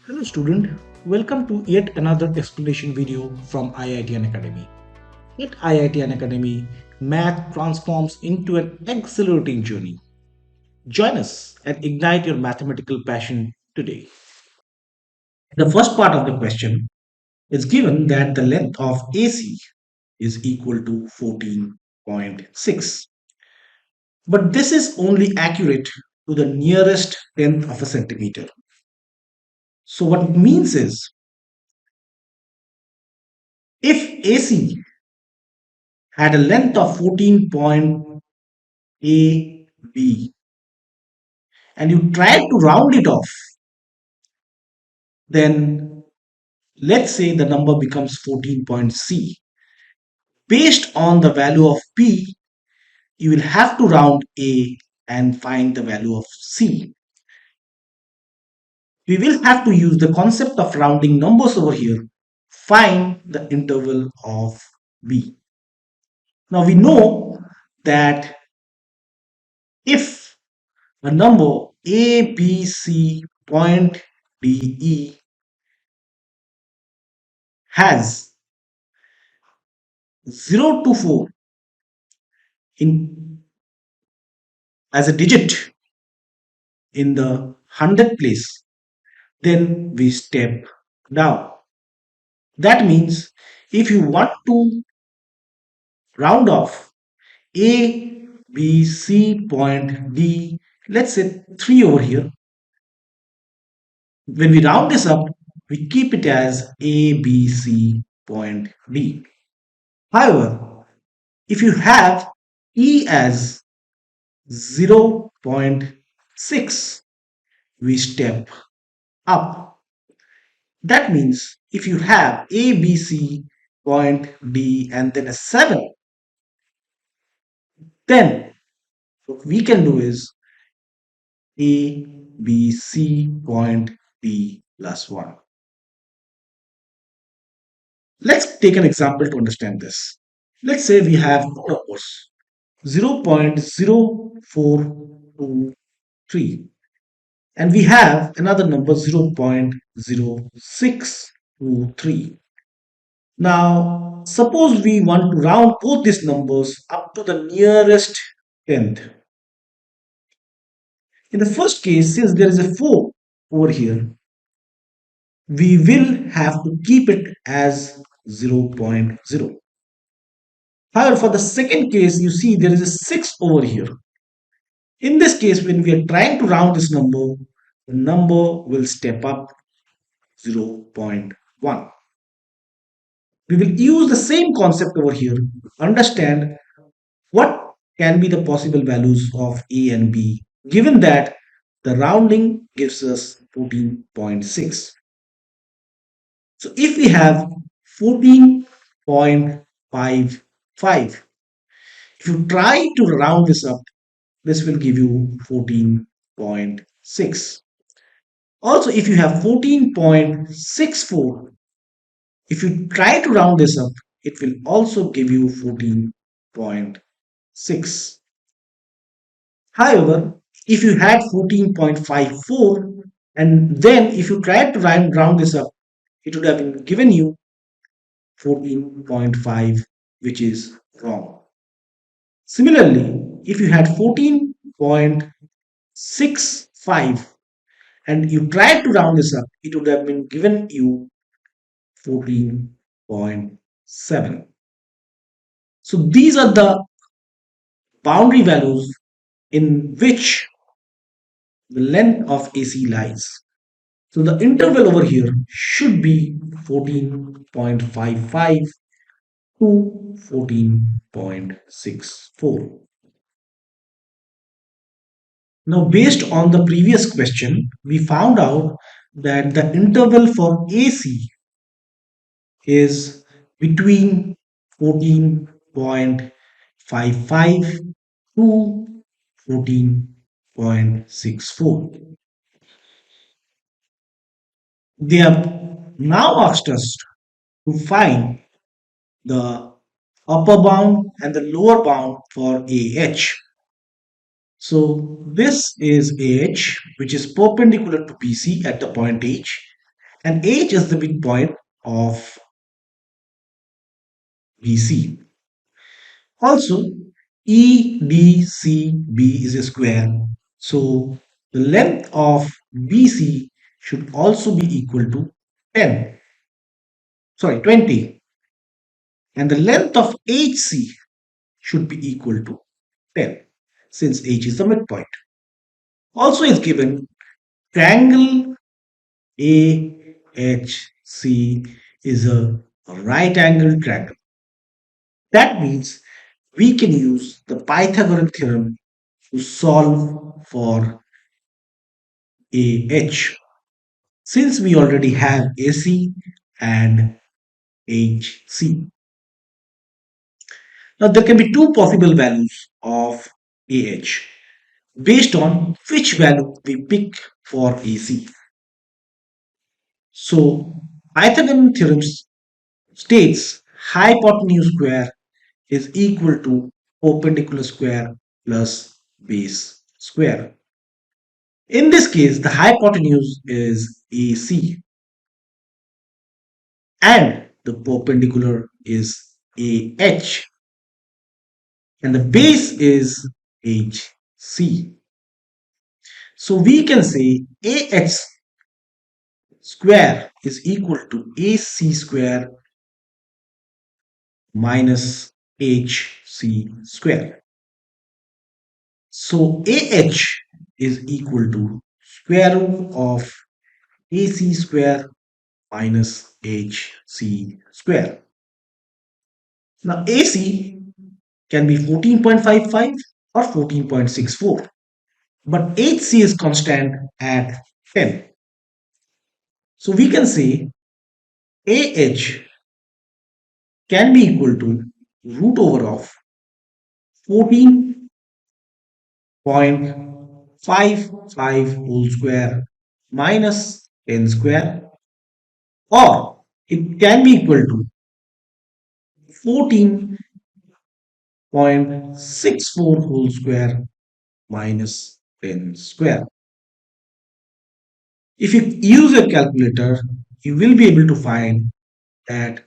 Hello student, welcome to yet another explanation video from IIT Academy. At IIT Academy, math transforms into an exhilarating journey. Join us and ignite your mathematical passion today. The first part of the question is given that the length of AC is equal to 14.6. But this is only accurate to the nearest tenth of a centimeter. So what it means is if AC had a length of 14.AB and you try to round it off, then let's say the number becomes 14.C. Based on the value of P, you will have to round A and find the value of C. We will have to use the concept of rounding numbers over here. Find the interval of B. Now we know that if a number A, B, C, point D, E has 0 to 4 in as a digit in the hundred place, then we step down. That means if you want to round off A, B, C, point D, let's say 3 over here. When we round this up, we keep it as A, B, C, point D. However, if you have E as 0.6, we step up. That means if you have A, B, C, point D, and then a 7, then what we can do is A, B, C, point D plus 1. Let's take an example to understand this. Let's say we have two numbers 0.0423 and we have another number 0.0623. Now, suppose we want to round both these numbers up to the nearest tenth. In the first case, since there is a 4 over here, we will have to keep it as 0.0. However, for the second case, you see there is a 6 over here. In this case, when we are trying to round this number, the number will step up 0.1. We will use the same concept over here to understand what can be the possible values of A and B given that the rounding gives us 14.6. So if we have 14.55, if you try to round this up, this will give you 14.6. Also, if you have 14.64, if you try to round this up, it will also give you 14.6. However, if you had 14.54 and then if you tried to round this up, it would have been given you 14.5, which is wrong. Similarly, if you had 14.65 and you tried to round this up, it would have been given you 14.7. So these are the boundary values in which the length of AC lies. So the interval over here should be 14.55 to 14.64. Now, based on the previous question, we found out that the interval for AC is between 14.55 to 14.64. They have now asked us to find the upper bound and the lower bound for AH. So this is AH, which is perpendicular to BC at the point H, and H is the midpoint of BC. Also, EDCB is a square, so the length of BC should also be equal to 10, sorry 20, and the length of HC should be equal to 10 since H is the midpoint. Also is given triangle AHC is a right angle triangle. That means we can use the Pythagorean theorem to solve for AH since we already have AC and HC. Now there can be two possible values of AH based on which value we pick for AC. So Pythagorean theorem states hypotenuse square is equal to perpendicular square plus base square. In this case, the hypotenuse is AC and the perpendicular is AH and the base is HC. So we can say AH square is equal to AC square minus HC square. So AH is equal to square root of AC square minus HC square. Now AC can be 14.55 or 14.64, but HC is constant at 10. So we can say AH can be equal to root over of 14.55 whole square minus 10 square, or it can be equal to 14.64 whole square minus 10 square. If you use a calculator, you will be able to find that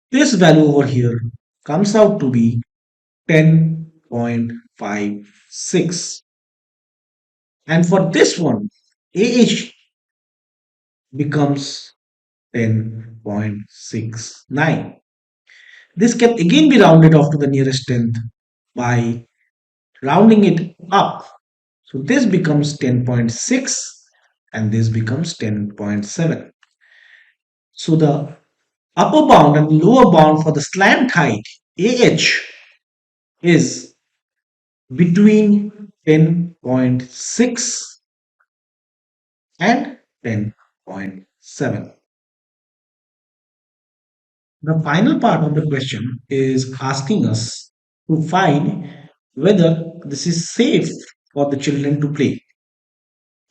this value over here comes out to be 10.56. And for this one, AH becomes 10.69. This can again be rounded off to the nearest tenth by rounding it up. So this becomes 10.6 and this becomes 10.7. So the upper bound and lower bound for the slant height AH is between 10.6 and 10.7. The final part of the question is asking us to find whether this is safe for the children to play.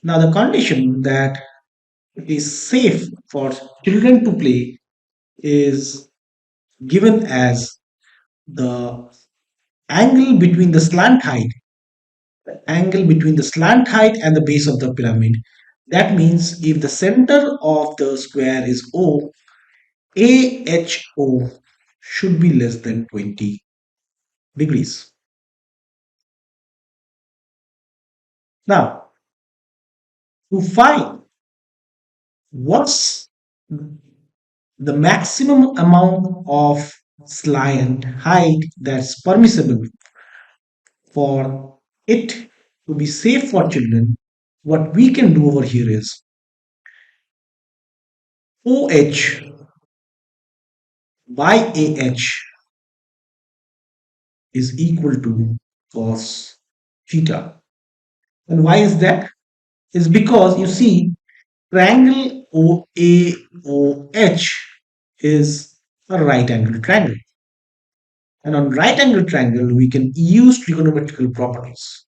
Now, the condition that it is safe for children to play is given as the angle between the slant height, angle between the slant height and the base of the pyramid. That means if the center of the square is O, AHO should be less than 20 degrees. Now, to find what's the maximum amount of slant height that's permissible for it to be safe for children, what we can do over here is OH by AH is equal to cos theta. And why is that? Is because you see triangle OAOH is a right angle triangle. And on right angle triangle, we can use trigonometrical properties.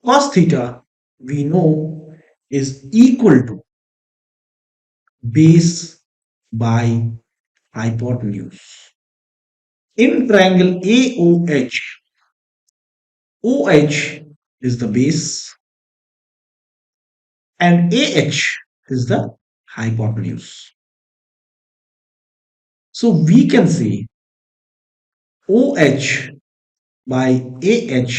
Cos theta, we know, is equal to base by hypotenuse. In triangle AOH, OH is the base and AH is the hypotenuse. So we can say OH by AH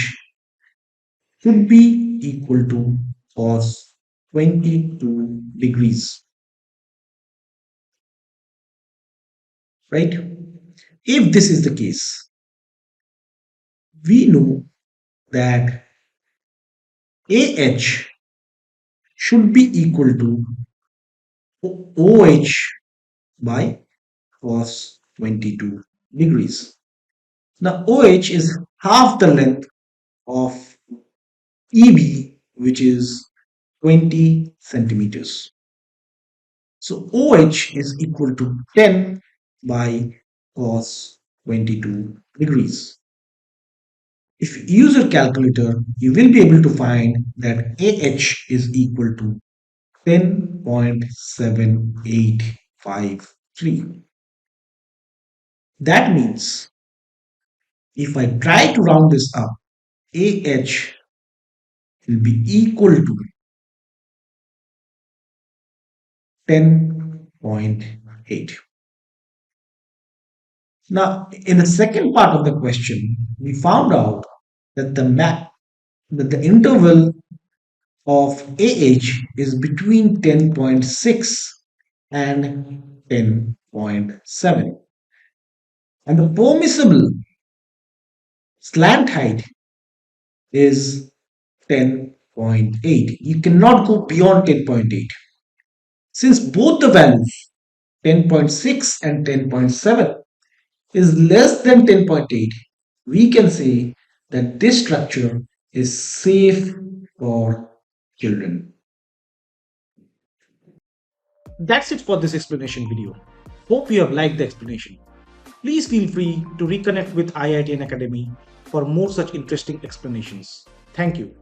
should be equal to cos 22 degrees, right? If this is the case, we know that AH should be equal to OH by cos 22 degrees. Now OH is half the length of EB, which is 20 centimeters. So OH is equal to 10 by cos 22 degrees. If you use your calculator, you will be able to find that AH is equal to 10.7853. That means if I try to round this up, AH will be equal to 10.8. Now, in the second part of the question, we found out that the interval of AH is between 10.6 and 10.7, and the permissible slant height is 10.8. You cannot go beyond 10.8. Since both the values 10.6 and 10.7 is less than 10.8, we can say that this structure is safe for children. That's it for this explanation video. Hope you have liked the explanation. Please feel free to reconnect with IITN Academy for more such interesting explanations. Thank you.